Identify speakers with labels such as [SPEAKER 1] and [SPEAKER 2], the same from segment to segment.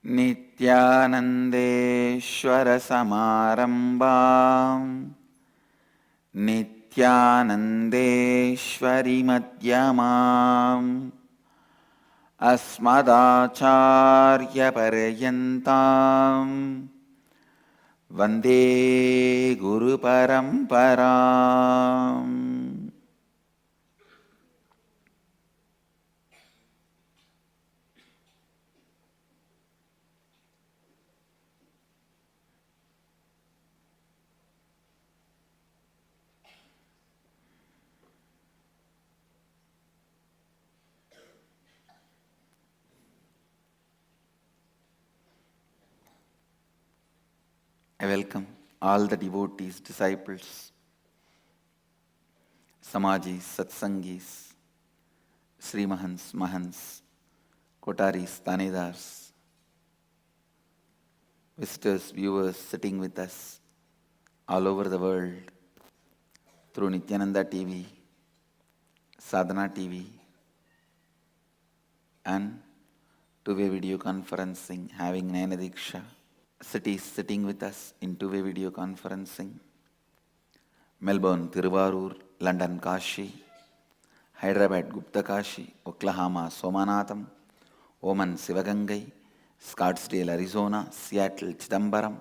[SPEAKER 1] नित्यानन्देश्वरसमारम्भाम् नित्यानन्देश्वरिमध्यमाम् अस्मदाचार्यपर्यन्ताम् वन्दे गुरुपरम्पराम्। I welcome all the devotees, disciples, Samajis, Satsangis, Sri Mahants, Mahants, Kotaris, Tanedars, visitors, viewers sitting with us all over the world through Nityananda TV, Sadhana TV, and two-way video conferencing, having Nayana Diksha. Cities sitting with us in two-way video conferencing: Melbourne, Tiruvarur, London, Kashi, Hyderabad, Gupta Kashi, Oklahoma, Somanatham, Oman, Sivagangai, Scottsdale, Arizona, Seattle, Chidambaram,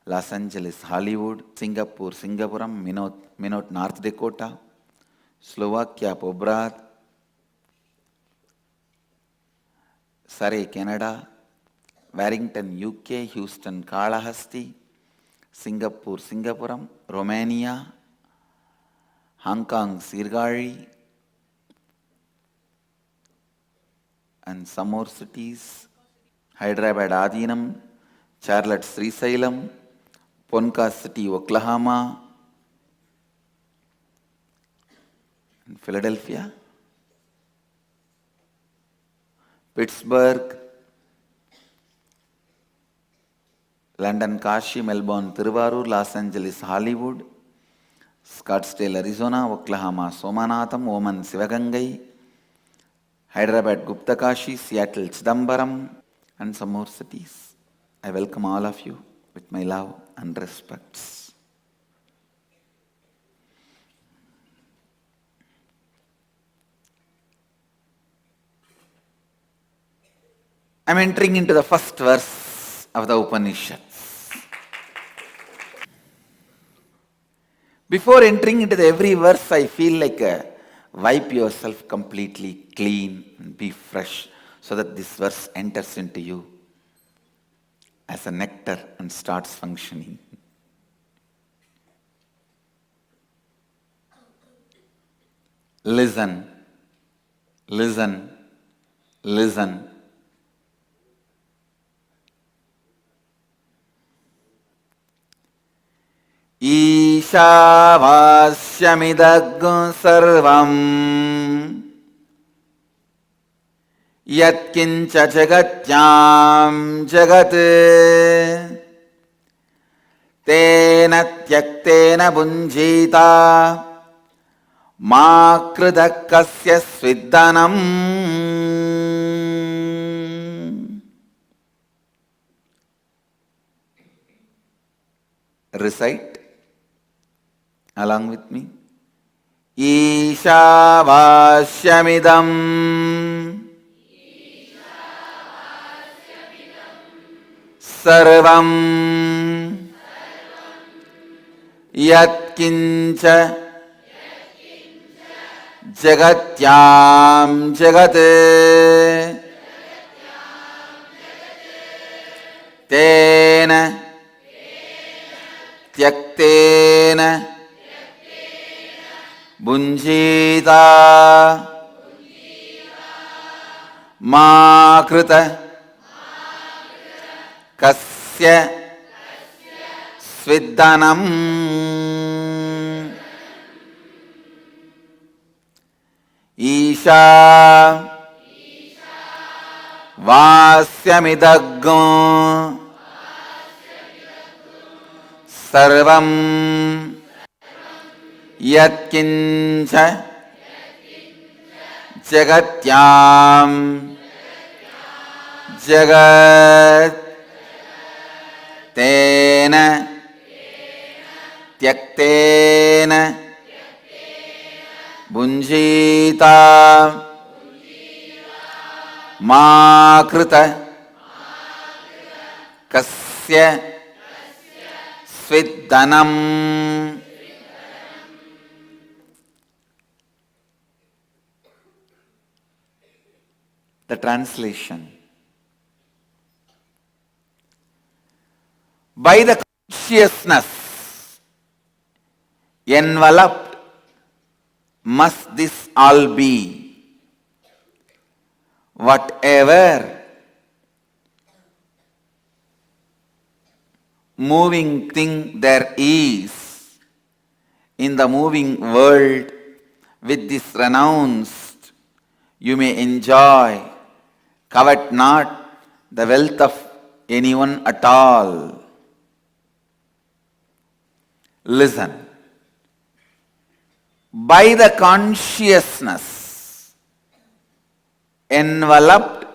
[SPEAKER 1] Los Angeles, Hollywood, Singapore, Singapuram, Minot, North Dakota, Slovakia, Pobrad, Surrey, Canada, Warrington, UK, Houston, Kalahasti, Singapore, Singapuram, Romania, Hong Kong, Sirgari, and some more cities: Hyderabad, Adinam, Charlotte, Srisailam, Ponca City, Oklahoma, and Philadelphia, Pittsburgh, London, Kashi, Melbourne, Tiruvarur, Los Angeles, Hollywood, Scottsdale, Arizona, Oklahoma, Somanatham, Oman, Sivagangai, Hyderabad, Gupta Kashi, Seattle, Chidambaram, and some more cities. I welcome all of you with my love and respects. I am entering into the first verse of the Upanishad. Before entering into every verse, I feel like wipe yourself completely clean and be fresh, so that this verse enters into you as a nectar and starts functioning. Listen, listen, listen. Ishavashyamidagum sarvam yatkincha jagatyam jagat tena tyaktena bunjita ma krudakasya sviddanam. Recite along with me. Ishavashyamidam sarvam yatkincha jagatyam jagat tena tyaktena bunjita ma krita kasya sviddanam. Isha vasyamidagum sarvam yatkincha jagatyam जगत् तेन त्यक्तेन भुञ्जीता मा कृत कस्य स्विद्धनम्. The translation: by the consciousness enveloped must this all be. Whatever moving thing there is in the moving world, with this renounced you may enjoy. Covet not the wealth of anyone at all. Listen. By the consciousness enveloped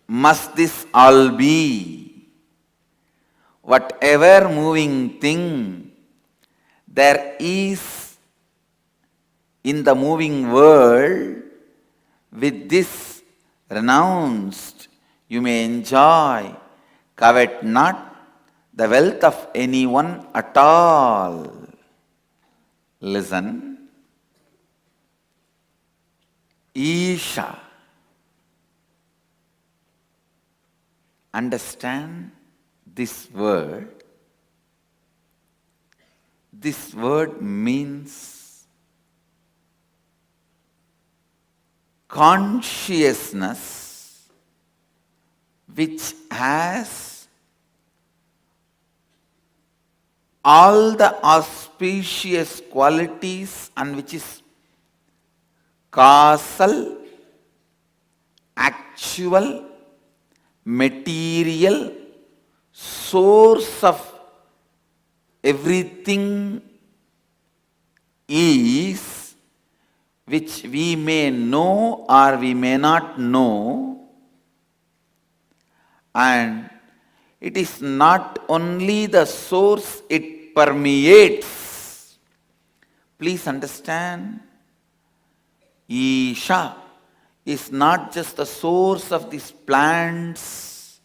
[SPEAKER 1] must this all be. Whatever moving thing there is in the moving world, with this renounced you may enjoy. Covet not the wealth of anyone at all. Listen. Isha. Understand this word. This word means consciousness which has all the auspicious qualities and which is causal, actual, material, source of everything is, which we may know or we may not know, and it is not only the source, it permeates. Please understand, Isha is not just the source of these plants,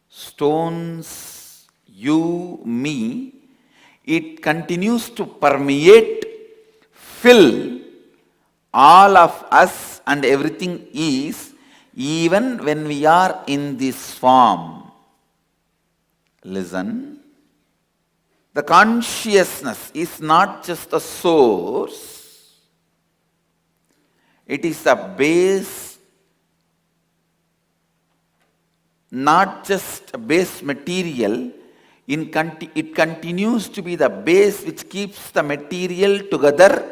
[SPEAKER 1] stones, you, me. It continues to permeate, fill all of us and everything is, even when we are in this form. Listen. The consciousness is not just the source. It is the base, not just a base material. It continues to be the base which keeps the material together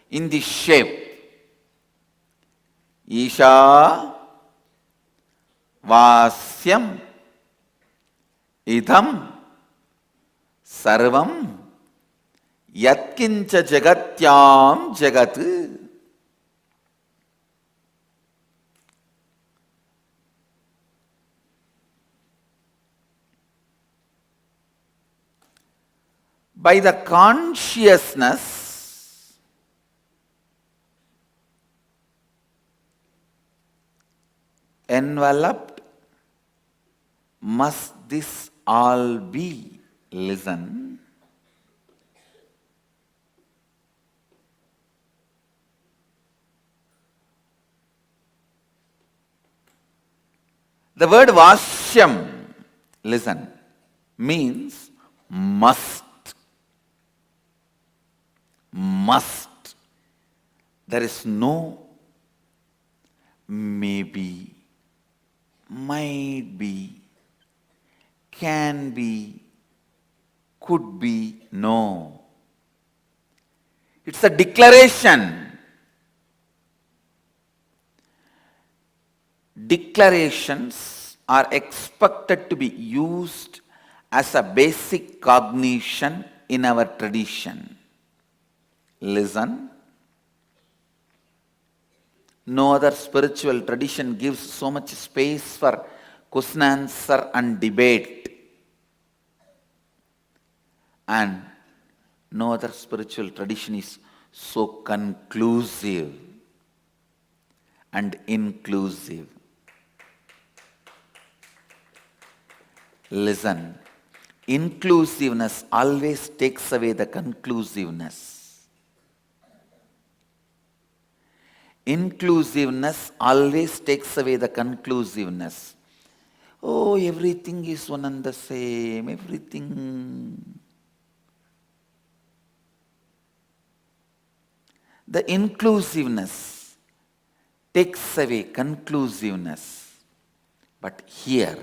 [SPEAKER 1] in the shape. Isha Vasyam Idham Sarvam Yatkincha Jagatyam Jagat. By the consciousness enveloped must this all be. Listen. The word Vashyam, listen, means must. Must. There is no maybe, might be, can be, could be. No. It's a declaration. Declarations are expected to be used as a basic cognition in our tradition. Listen. No other spiritual tradition gives so much space for question answer and debate, and no other spiritual tradition is so conclusive and inclusive. Listen, inclusiveness always takes away the conclusiveness. Inclusiveness always takes away the conclusiveness. Oh, everything is one and the same, everything. The inclusiveness takes away conclusiveness. But here,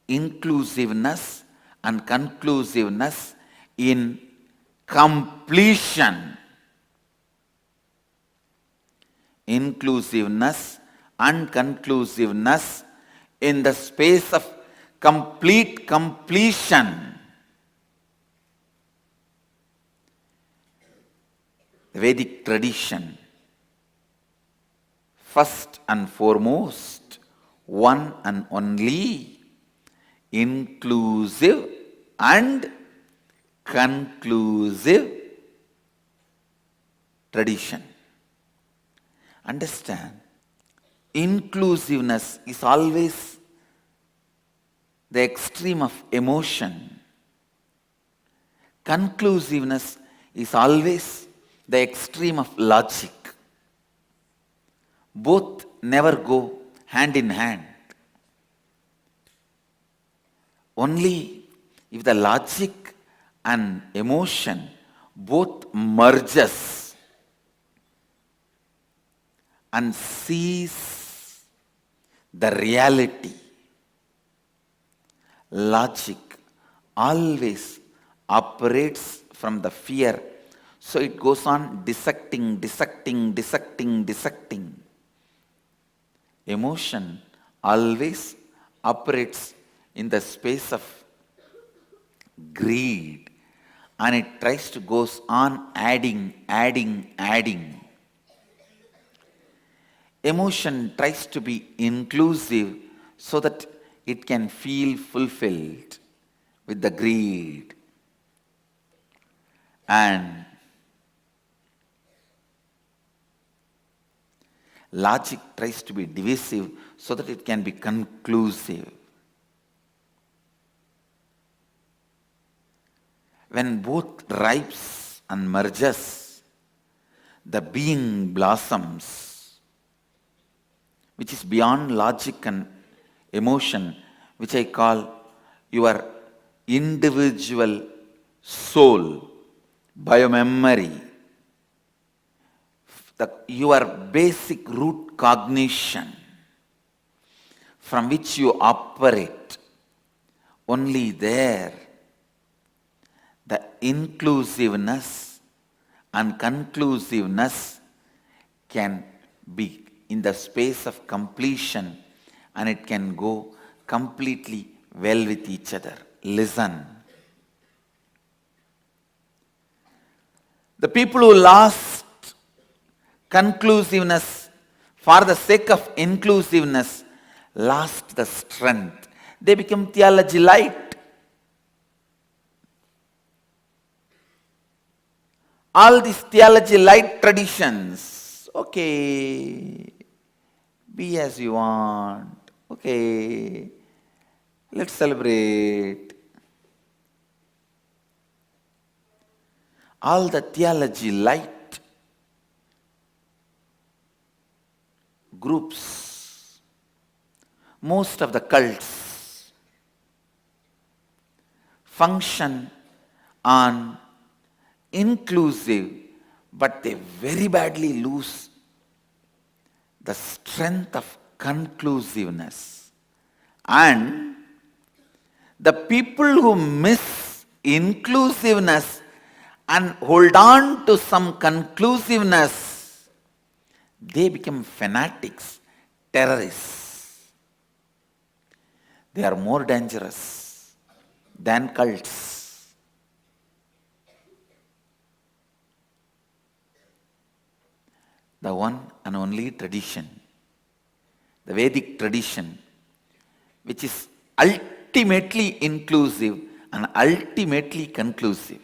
[SPEAKER 1] inclusiveness and conclusiveness in completion. Inclusiveness and conclusiveness in the space of complete completion. The Vedic tradition, first and foremost, one and only, inclusive and conclusive tradition. Understand, inclusiveness is always the extreme of emotion. Conclusiveness is always the extreme of logic. Both never go hand in hand. Only if the logic and emotion both merges and sees the reality. Logic always operates from the fear, so it goes on dissecting. Emotion always operates in the space of greed, and it tries to goes on adding. Emotion tries to be inclusive so that it can feel fulfilled with the greed. And logic tries to be divisive so that it can be conclusive. When both ripes and merges, the being blossoms, which is beyond logic and emotion, which I call your individual soul, biomemory, your basic root cognition from which you operate. Only there the inclusiveness and conclusiveness can be in the space of completion, and it can go completely well with each other. Listen. The people who lost conclusiveness for the sake of inclusiveness lost the strength. They become theology light. All these theology light traditions, okay, be as you want, okay, let's celebrate. All the theology light groups, most of the cults function on inclusive, but they very badly lose the strength of conclusiveness. And the people who miss inclusiveness and hold on to some conclusiveness, they become fanatics, terrorists. They are more dangerous than cults. The one and only tradition, the Vedic tradition, which is ultimately inclusive and ultimately conclusive.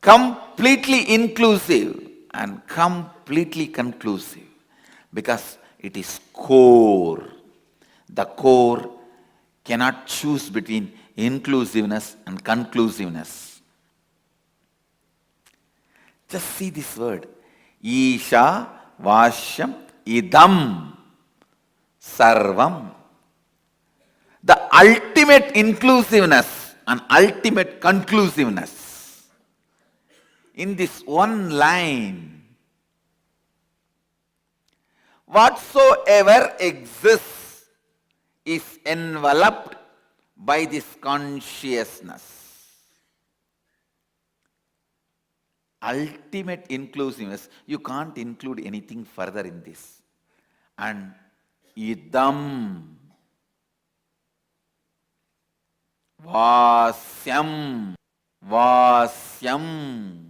[SPEAKER 1] Completely inclusive and completely conclusive, because it is core. The core cannot choose between inclusiveness and conclusiveness. Just see this word. Isha Vashyam Idam Sarvam. The ultimate inclusiveness and ultimate conclusiveness in this one line. Whatsoever exists is enveloped by this consciousness. Ultimate inclusiveness. You can't include anything further in this. And idam vasyam vasyam.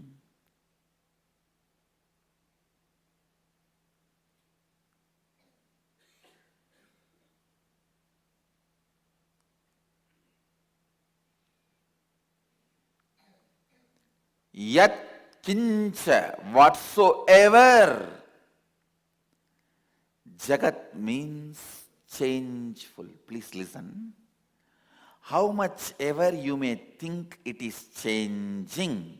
[SPEAKER 1] Yat kincha, whatsoever. Jagat means changeful. Please listen. How much ever you may think it is changing,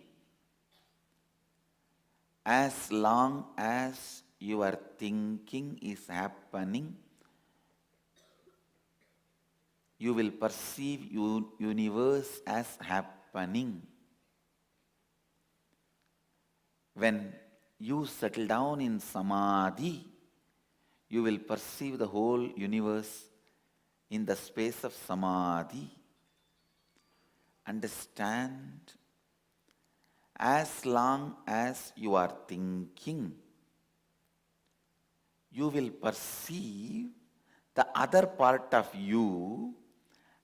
[SPEAKER 1] as long as your thinking is happening, you will perceive universe as happening. When you settle down in samadhi, you will perceive the whole universe in the space of samadhi. Understand, as long as you are thinking, you will perceive the other part of you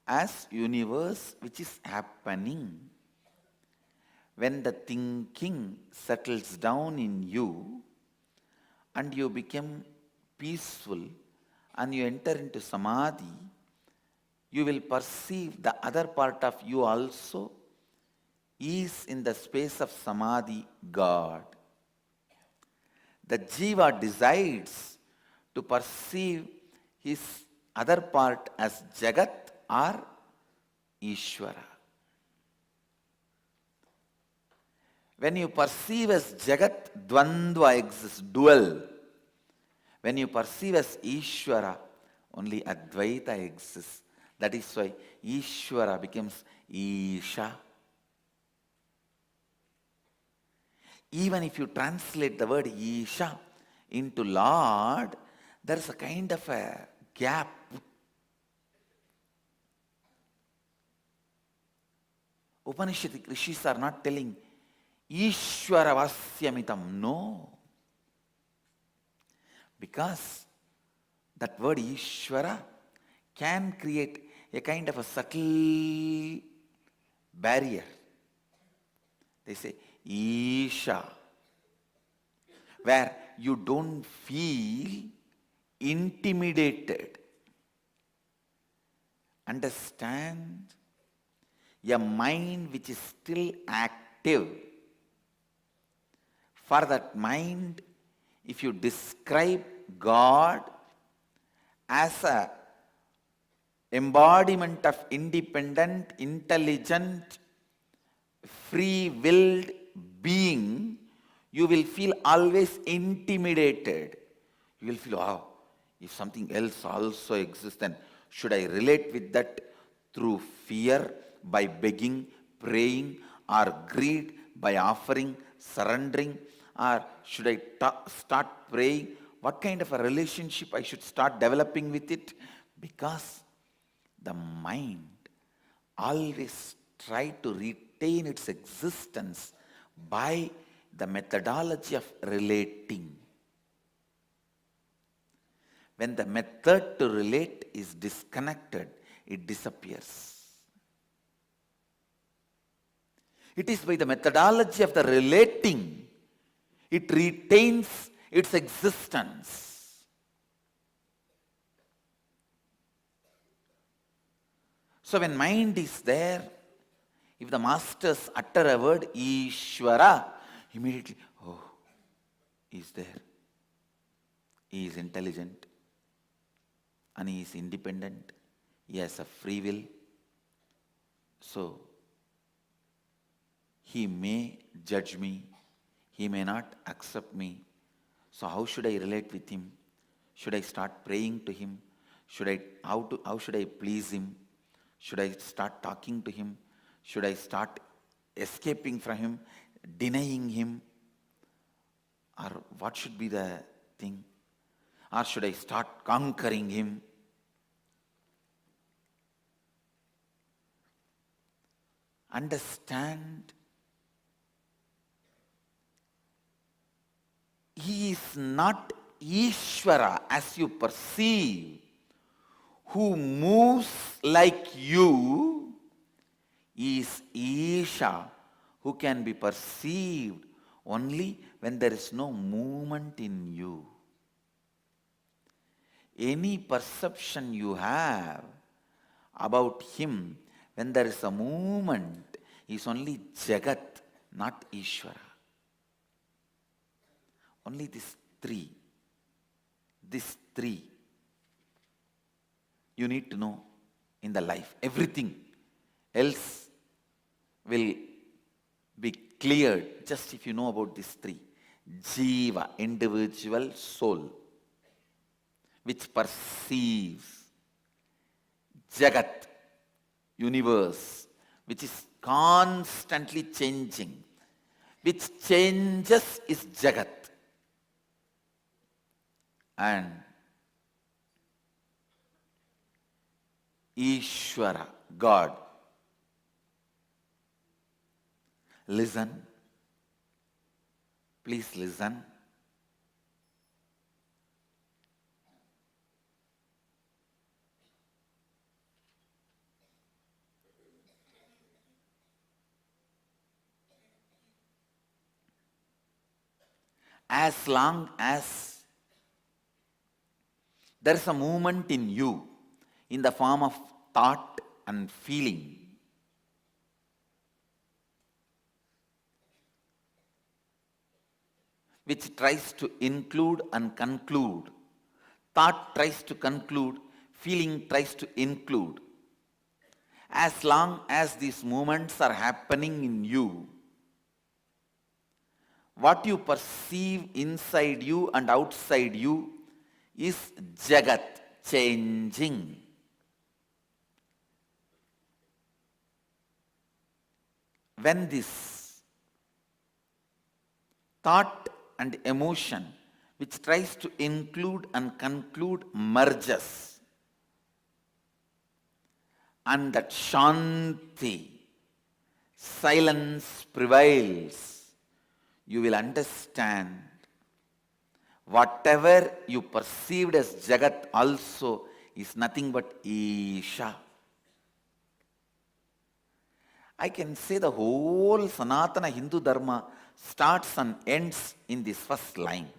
[SPEAKER 1] as universe which is happening. When the thinking settles down in you and you become peaceful and you enter into samadhi, you will perceive the other part of you also is in the space of samadhi, God. The jiva decides to perceive his other part as Jagat or Ishvara. When you perceive as Jagat, Dvandva exists, dual. When you perceive as Ishvara, only Advaita exists. That is why Ishvara becomes Isha. Even if you translate the word Isha into Lord, there is a kind of a gap. Upanishadic rishis are not telling Ishvara Vasyamitam. No. Because that word Ishvara can create a kind of a subtle barrier. They say Isha, where you don't feel intimidated. Understand? A mind which is still active. For that mind, if you describe God as a embodiment of independent, intelligent, free-willed being, you will feel always intimidated. You will feel, oh, if something else also exists, then should I relate with that through fear, by begging, praying, or greed, by offering, surrendering, or should I start praying? What kind of a relationship I should start developing with it? Because the mind always tries to retain its existence by the methodology of relating. When the method to relate is disconnected, it disappears. It is by the methodology of the relating, it retains its existence. So when mind is there, if the masters utter a word, Ishvara, immediately, oh, he is there. He is intelligent and he is independent. He has a free will. So he may judge me. He may not accept me. So how should I relate with him? Should I start praying to him? How should I please him? Should I start talking to him? Should I start escaping from him, denying him? Or what should be the thing? Or should I start conquering him? Understand, he is not Ishvara as you perceive, who moves like you. He is Isha, who can be perceived only when there is no movement in you. Any perception you have about him, when there is a movement, is only Jagat, not Ishvara. Only these three you need to know in the life. Everything else will be cleared just if you know about these three. Jiva, individual soul, which perceives. Jagat, universe, which is constantly changing. Which changes is Jagat. And Ishvara, God. Listen. Please listen. As long as there is a movement in you in the form of thought and feeling, which tries to include and conclude. Thought tries to conclude, feeling tries to include. As long as these movements are happening in you, what you perceive inside you and outside you is Jagat, changing. When this thought and emotion, which tries to include and conclude, merges, and that Shanti, silence prevails, you will understand whatever you perceived as Jagat also is nothing but Isha. I can say the whole Sanatana Hindu Dharma starts and ends in this first line.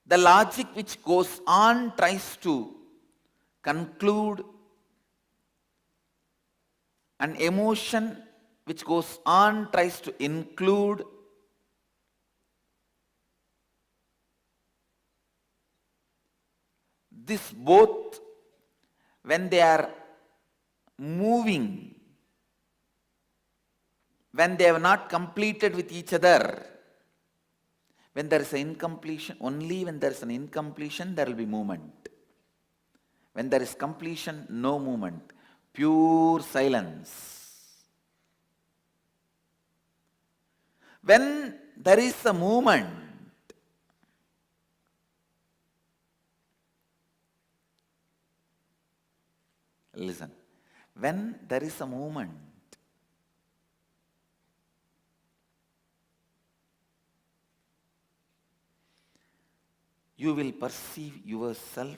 [SPEAKER 1] The logic which goes on tries to conclude, an emotion which goes on tries to include, this both, when they are moving, when they have not completed with each other, when there is an incompletion, only when there is an incompletion there will be movement. When there is completion, no movement, pure silence. When there is a movement, listen, when there is a movement, you will perceive yourself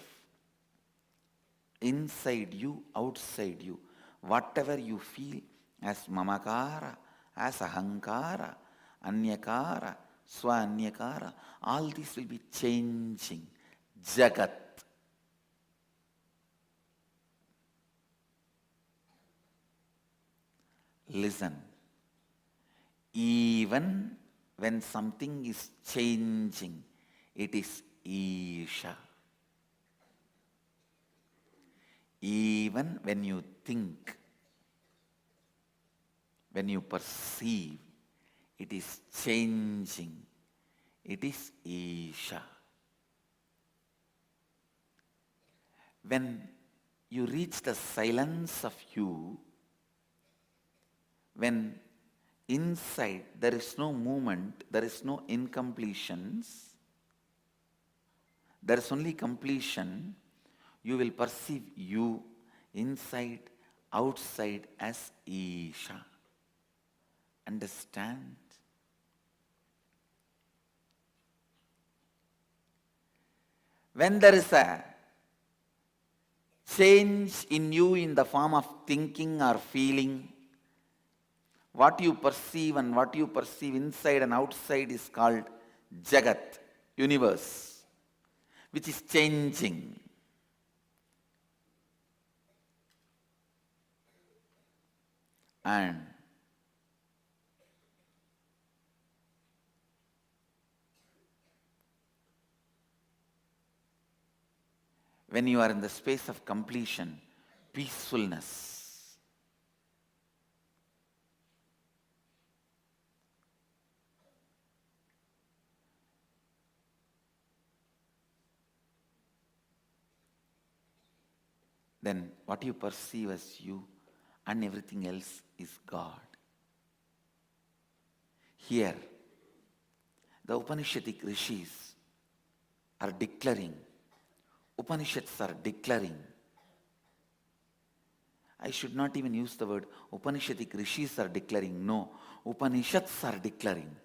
[SPEAKER 1] inside you, outside you. Whatever you feel as mamakara, as ahankara, anyakara, Swa, Anyakara, all these will be changing. Jagat. Listen. Even when something is changing, it is Isha. Even when you think, when you perceive, it is changing, it is Isha. When you reach the silence of you, when inside there is no movement, there is no incompletions, there is only completion, you will perceive you inside, outside as Isha. Understand? When there is a change in you in the form of thinking or feeling, what you perceive and what you perceive inside and outside is called Jagat, universe, which is changing. And when you are in the space of completion, peacefulness, then what you perceive as you and everything else is God. Here, the Upanishadic rishis are declaring, Upanishads are declaring, I should not even use the word Upanishadic rishis are declaring, no, Upanishads are declaring.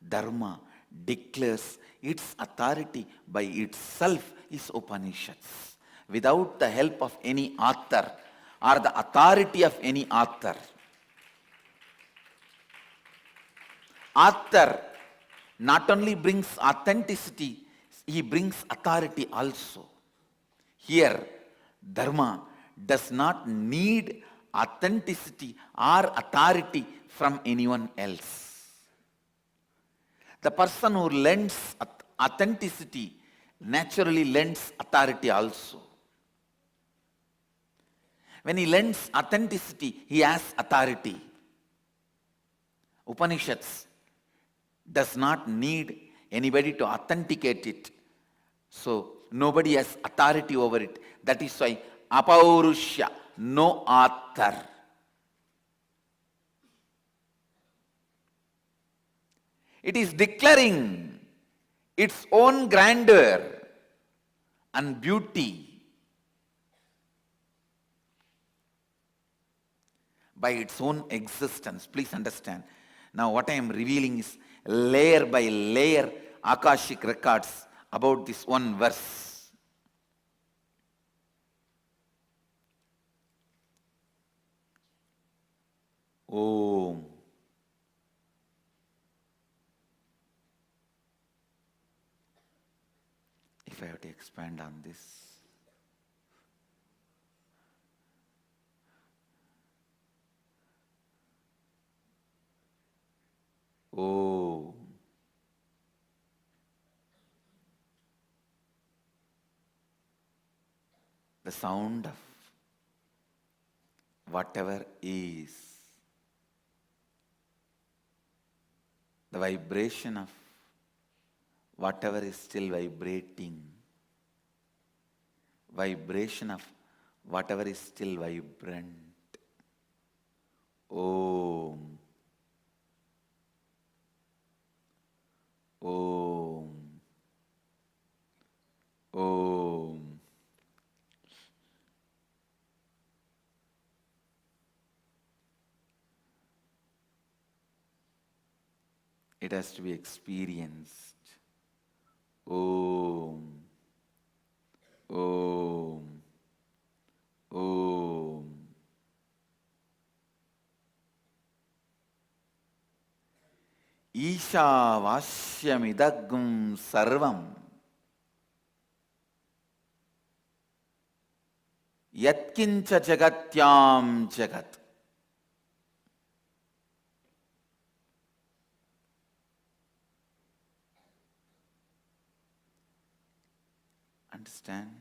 [SPEAKER 1] Dharma declares its authority by itself is Upanishads, without the help of any author or the authority of any author. Author not only brings authenticity, he brings authority also. Here, Dharma does not need authenticity or authority from anyone else. The person who lends authenticity naturally lends authority also. When he lends authenticity, he has authority. Upanishads does not need anybody to authenticate it. So nobody has authority over it. That is why Apaurushya, no author. It is declaring its own grandeur and beauty by its own existence. Please understand. Now what I am revealing is layer by layer Akashic records about this one verse. Om. If I have to expand on this. Om. The sound of whatever is, the vibration of whatever is still vibrating, vibration of whatever is still vibrant. Om. Om. Om. It has to be experienced. Om. Om. Om. ईशावास्यमिदग्ं सर्वं यत्किंच जगत्यां जगत्. Understand?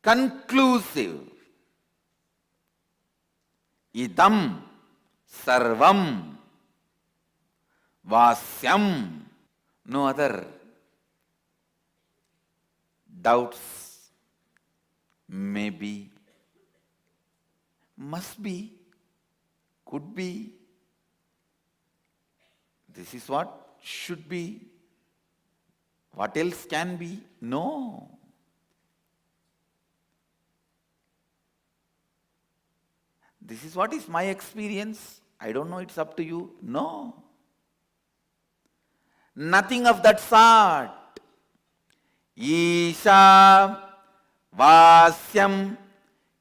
[SPEAKER 1] Conclusive. Idam sarvam vasyam. No other doubts. Maybe, must be, could be. This is what should be. What else can be? No. This is what is my experience. I don't know, it's up to you. No. Nothing of that sort. Isha vasyam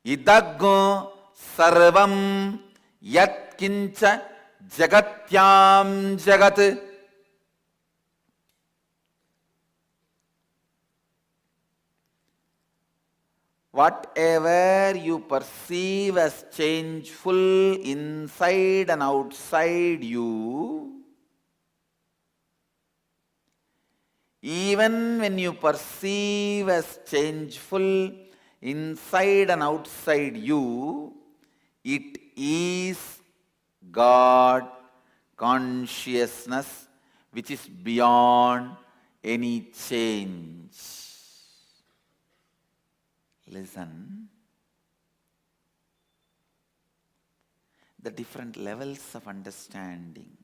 [SPEAKER 1] idaggo sarvam yat kincha jagatyam jagat. Whatever you perceive as changeful inside and outside you, even when you perceive as changeful inside and outside you, it is God consciousness which is beyond any change. Listen. The different levels of understanding.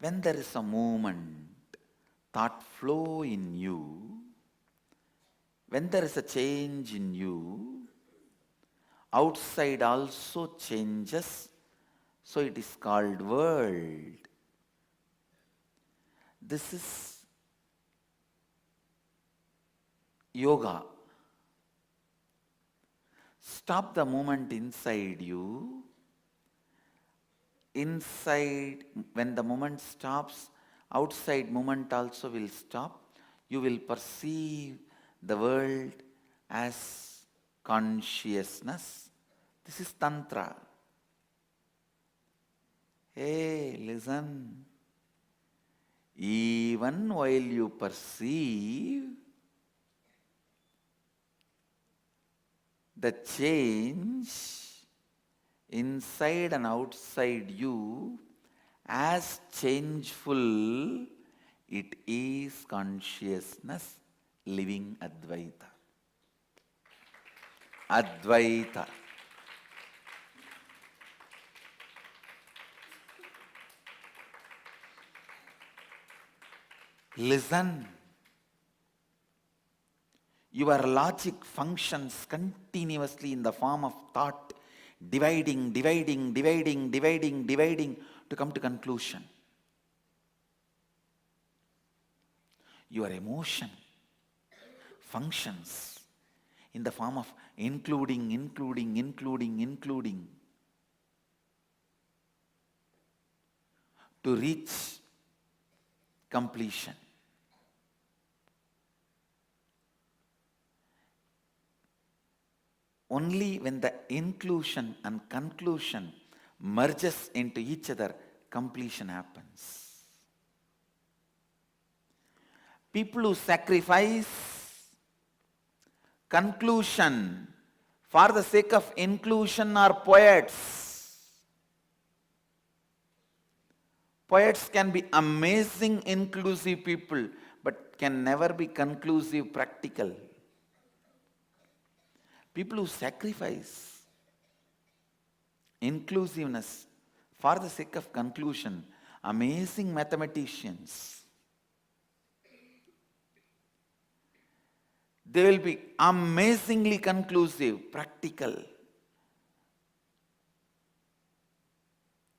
[SPEAKER 1] When there is a movement, thought flow in you, when there is a change in you, outside also changes, so it is called world. This is yoga. Stop the movement inside you. Inside, when the movement stops, outside movement also will stop. You will perceive the world as consciousness. This is Tantra. Hey, listen. Even while you perceive the change inside and outside you as changeful, it is consciousness living Advaita. Advaita. Listen. Your logic functions continuously in the form of thought, dividing to come to conclusion. Your emotion functions in the form of including to reach completion. Only when the inclusion and conclusion merges into each other, completion happens. People who sacrifice conclusion for the sake of inclusion are poets. Poets can be amazing inclusive people, but can never be conclusive practical. People who sacrifice inclusiveness for the sake of conclusion, amazing mathematicians. They will be amazingly conclusive, practical.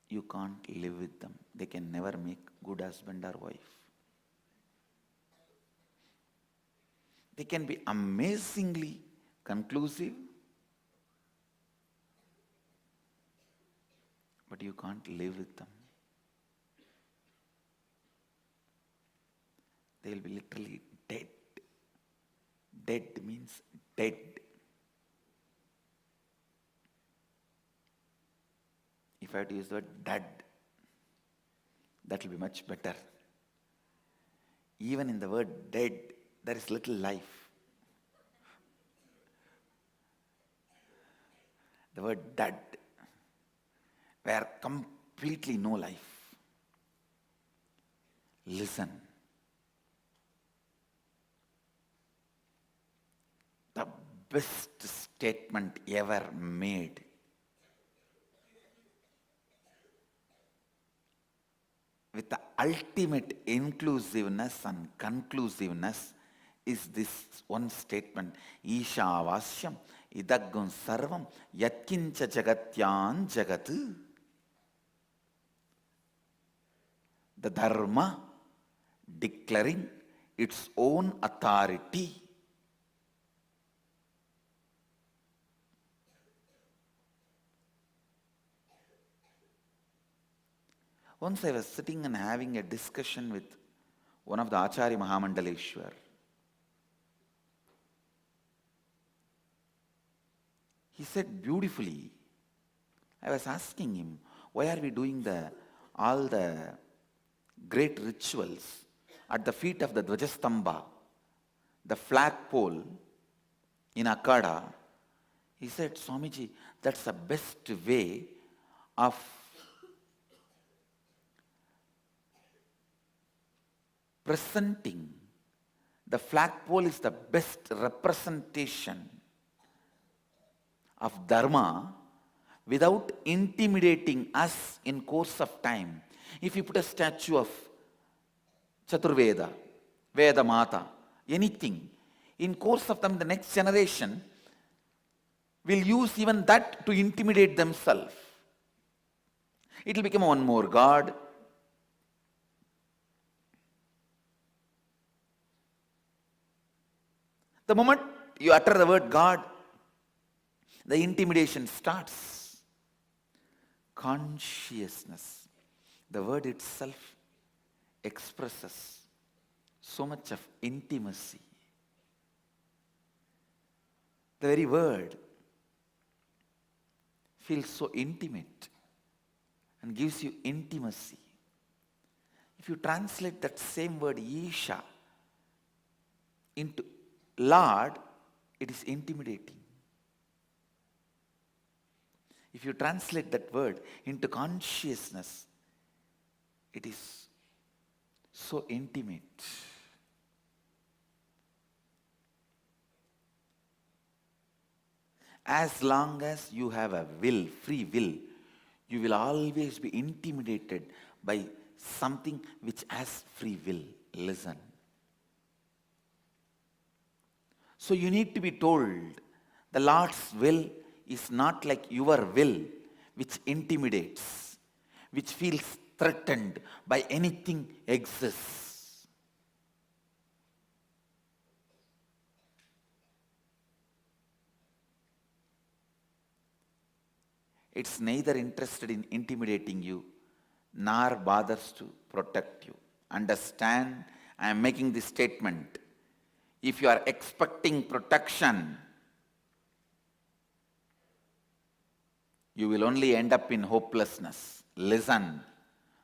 [SPEAKER 1] You can't live with them. They can never make good husband or wife. They can be amazingly conclusive, but you can't live with them. They will be literally dead. Dead means dead. If I had to use the word dead, that will be much better. Even in the word dead, there is little life. The word dead, where completely no life. Listen. The best statement ever made. With the ultimate inclusiveness and conclusiveness is this one statement. Isha vasyam idaggun sarvam yatkincha jagatyan jagat. The dharma declaring its own authority. Once I was sitting and having a discussion with one of the Acharya Mahamandaleshwar. He said beautifully, I was asking him, why are we doing all the great rituals at the feet of the Dvajastamba, the flagpole in Akada? He said, Swamiji, that's the best way of presenting. The flagpole is the best representation of Dharma without intimidating us in course of time. If you put a statue of Chaturveda, Veda Mata, anything, in course of time the next generation will use even that to intimidate themselves. It will become one more god. The moment you utter the word God, the intimidation starts. Consciousness. The word itself expresses so much of intimacy. The very word feels so intimate and gives you intimacy. If you translate that same word Isha into Lord, it is intimidating. If you translate that word into consciousness, it is so intimate. As long as you have a will, free will, you will always be intimidated by something which has free will. Listen. So you need to be told the Lord's will is not like your will, which intimidates, which feels threatened by anything exists. It's neither interested in intimidating you, nor bothers to protect you. Understand, I am making this statement. If you are expecting protection, you will only end up in hopelessness. Listen,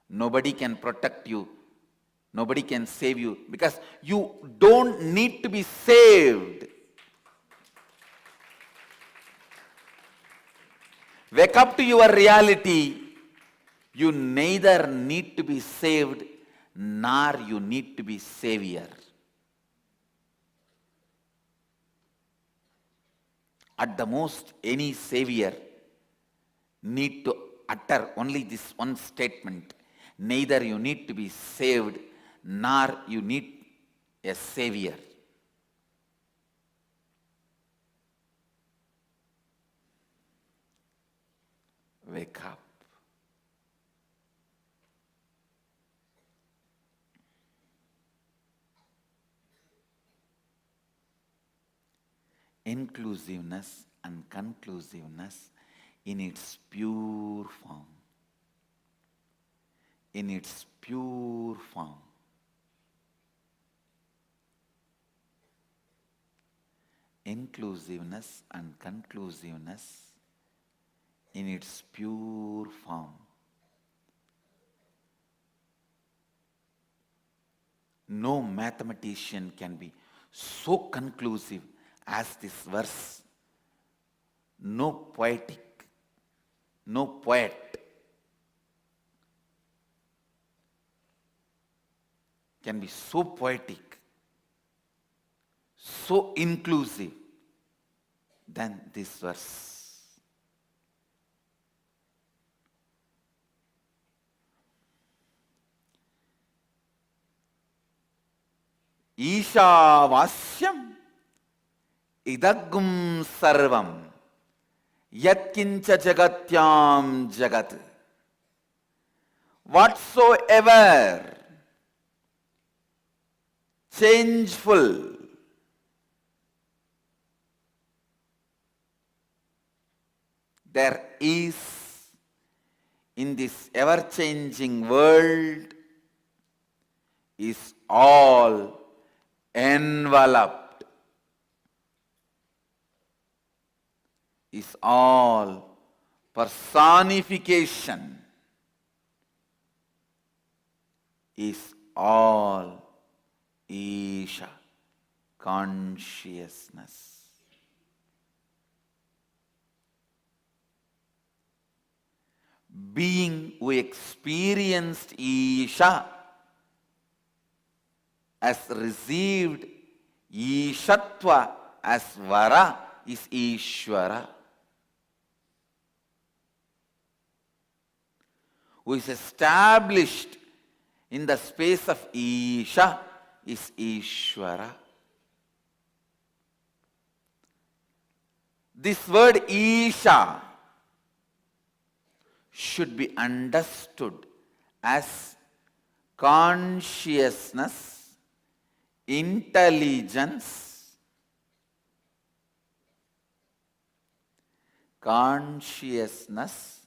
[SPEAKER 1] nobody can protect you. Nobody can save you because you don't need to be saved. Wake up to your reality. You neither need to be saved nor you need to be savior. At the most, any savior need to utter only this one statement. Neither you need to be saved nor you need a savior. Wake up. inclusiveness and conclusiveness in its pure form. In its pure form. Inclusiveness and conclusiveness in its pure form. No mathematician can be so conclusive as this verse. No poetic, no poet can be so poetic, so inclusive than this verse. Ishavasyam idagum sarvam yatkincha jagatyam jagat. Whatsoever changeful there is in this ever-changing world is all enveloped, is all personification, is all Isha, consciousness. Being who experienced Isha as received Ishatva as Vara is Ishvara. Who is established in the space of Isha is Ishvara. This word Isha should be understood as consciousness, intelligence, consciousness,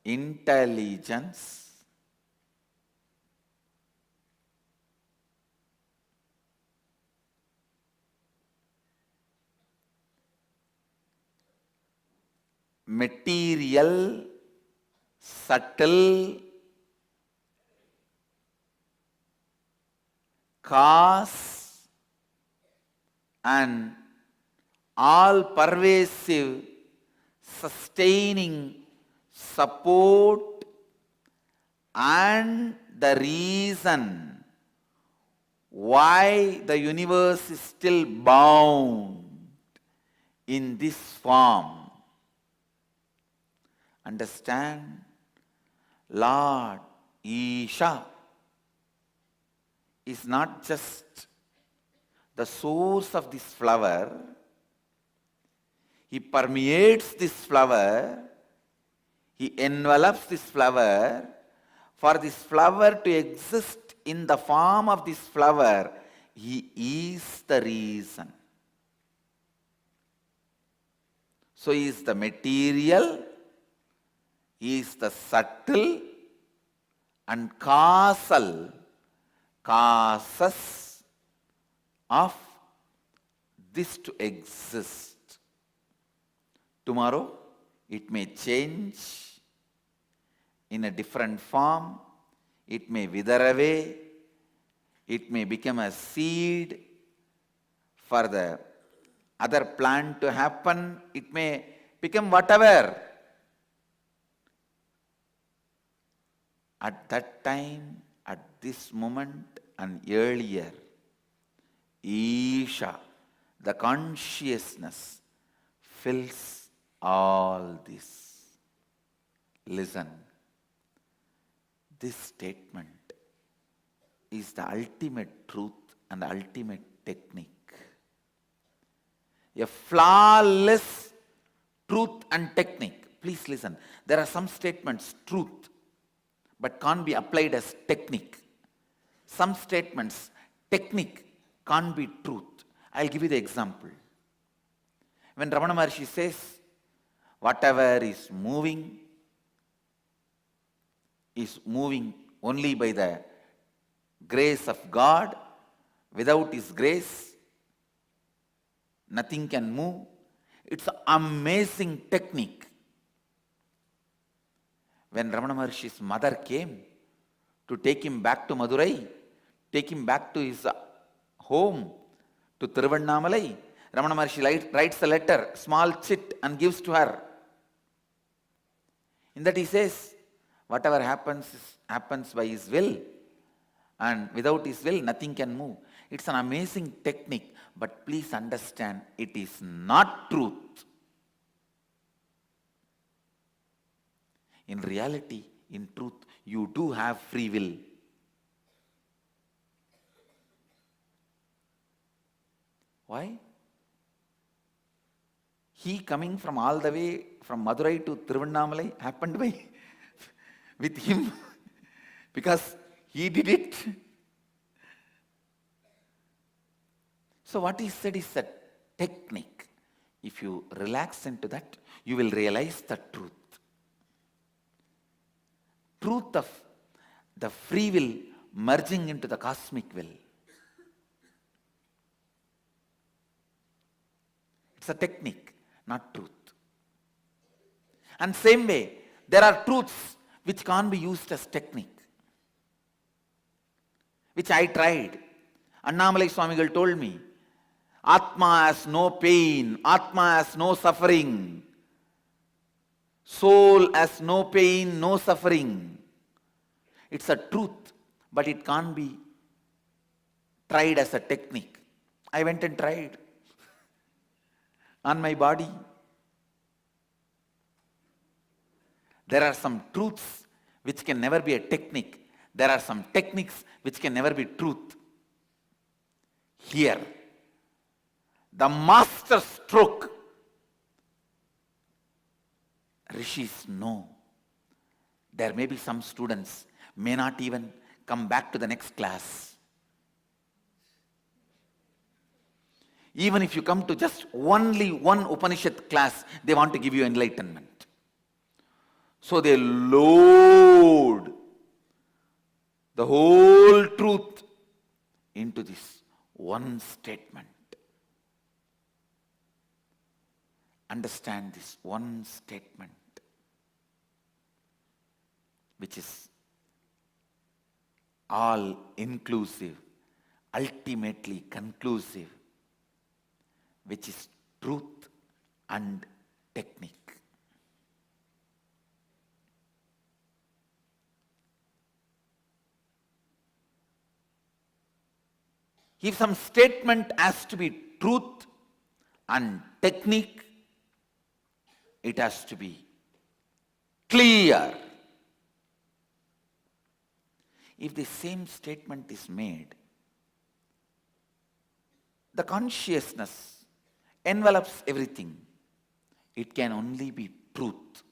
[SPEAKER 1] intelligence, material, subtle, cause, and all pervasive, sustaining support, and the reason why the universe is still bound in this form. Understand? Lord Isha is not just the source of this flower. He permeates this flower. He envelops this flower. For this flower to exist in the form of this flower, He is the reason. So He is the material, He is the subtle and causal causes of this to exist. Tomorrow it may change in a different form, it may wither away, it may become a seed for the other plant to happen, it may become whatever. At that time, at this moment and earlier, Isha, the consciousness, fills all this. Listen, this statement is the ultimate truth and the ultimate technique. A flawless truth and technique. Please listen. There are some statements, truth, but can't be applied as technique. Some statements, technique, can't be truth. I'll give you the example. When Ramana Maharshi says, whatever is moving only by the grace of God. Without His grace, nothing can move. It's an amazing technique. When Ramana Maharshi's mother came to take him back to Madurai, take him back to his home, to Tiruvannamalai, Ramana Maharshi writes a letter, small chit, and gives to her. In that he says, whatever happens by His will, and without His will, nothing can move. It's an amazing technique, but please understand, it is not truth. In reality, in truth, you do have free will. Why? He coming from all the way from Madurai to Tiruvannamalai happened by with him because he did it. So what he said is a technique. If you relax into that, you will realize the truth. Truth of the free will merging into the cosmic will. It's a technique, not truth. And same way, there are truths which can't be used as technique, which I tried. Annamalai Swamigal told me, Atma has no pain, Atma has no suffering, soul has no pain, no suffering. It's a truth, but it can't be tried as a technique. I went and tried on my body. There are some truths which can never be a technique. There are some techniques which can never be truth. Here, the master stroke, rishis know. There may be some students may not even come back to the next class. Even if you come to just only one Upanishad class, they want to give you enlightenment. So they load the whole truth into this one statement. Understand this one statement, which is all inclusive, ultimately conclusive, which is truth and technique. If some statement has to be truth and technique, it has to be clear. If the same statement is made, the consciousness envelops everything. It can only be truth,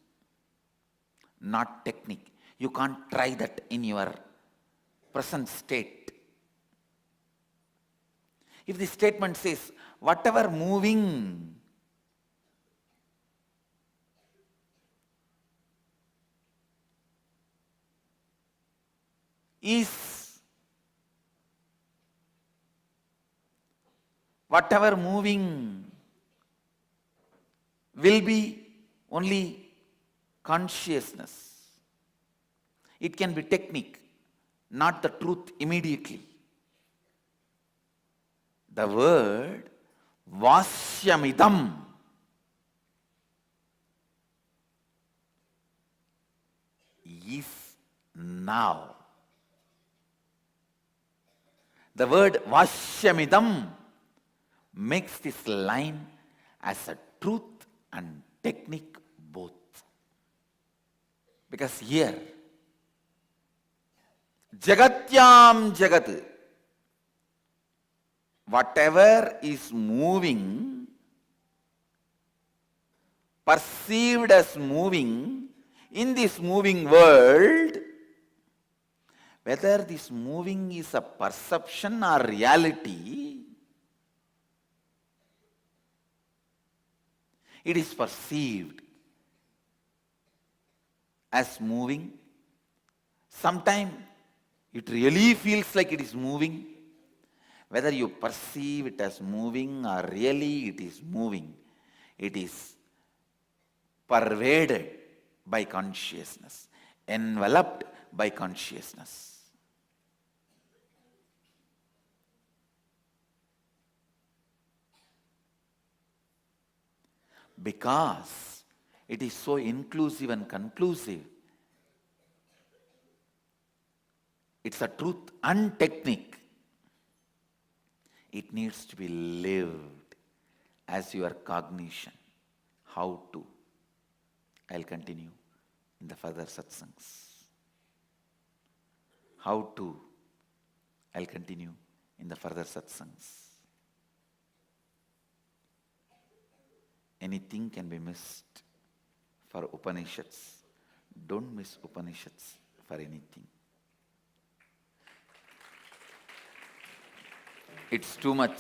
[SPEAKER 1] not technique. You can't try that in your present state. If the statement says, whatever moving is, whatever moving will be only consciousness. It can be technique, not the truth immediately. The word Vasyamidam is now. The word Vasyamidam makes this line as a truth and technique both. Because here, Jagatyam Jagat, whatever is moving, perceived as moving in this moving world, whether this moving is a perception or reality, It is perceived as moving. Sometimes it really feels like it is moving. Whether you perceive it as moving or really it is moving, it is pervaded by consciousness, enveloped by consciousness. Because it is so inclusive and conclusive, it's a truth and technique. It needs to be lived as your cognition. How to? I'll continue in the further satsangs. How to? I'll continue in the further satsangs. Anything can be missed for Upanishads. Don't miss Upanishads for anything. It's too much.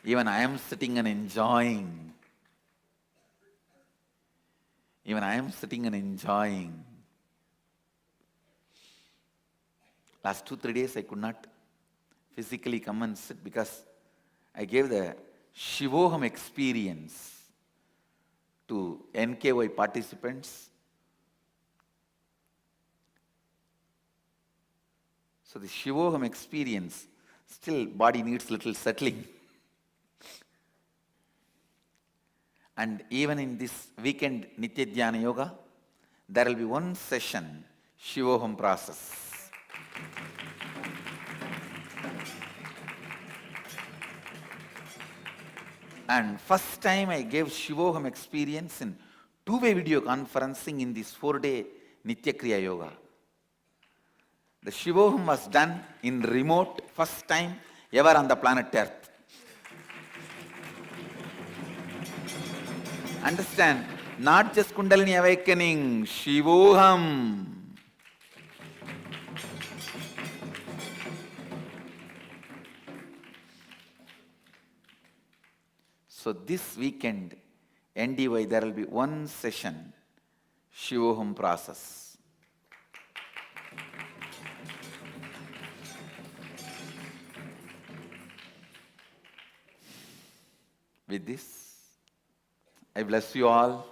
[SPEAKER 1] Even I am sitting and enjoying. Last 2-3 days I could not physically come and sit because I gave the Shivoham experience to NKY participants. So the Shivoham experience, still body needs little settling. And even in this weekend Nitya Dhyana Yoga, there will be one session, Shivoham process. And first time I gave Shivoham experience in two-way video conferencing in this 4-day Nitya Kriya Yoga. The Shivoham was done in remote, first time ever on the planet Earth. Understand, not just Kundalini awakening, Shivoham. So this weekend, NDY, there will be one session, Shivoham process. With this, I bless you all.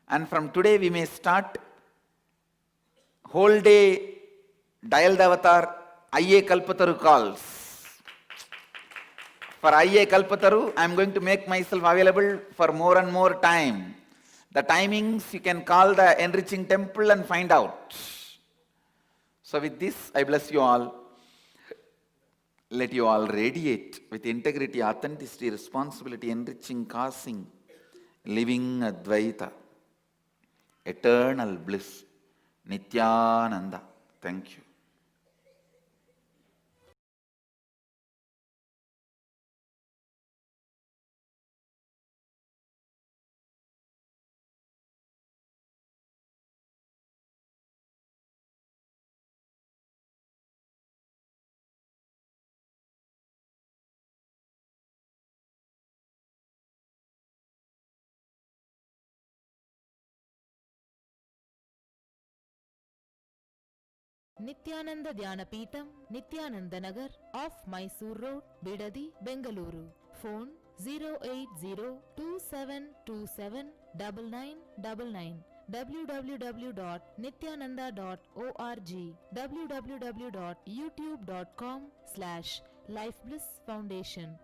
[SPEAKER 1] And from today we may start whole day Dial the Avatar IA Kalpataru calls. For IA Kalpataru, I am going to make myself available for more and more time. The timings you can call the Enriching Temple and find out. So with this, I bless you all. Let you all radiate with integrity, authenticity, responsibility, enriching, causing, living Advaita, eternal bliss, Nityananda. Thank you.
[SPEAKER 2] Nityananda Dhyanapitham, Nityananda Nagar, off Mysore Road, Bidadi, Bengaluru. Phone 08027279999. www.nityananda.org. www.youtube.com/Life Bliss Foundation.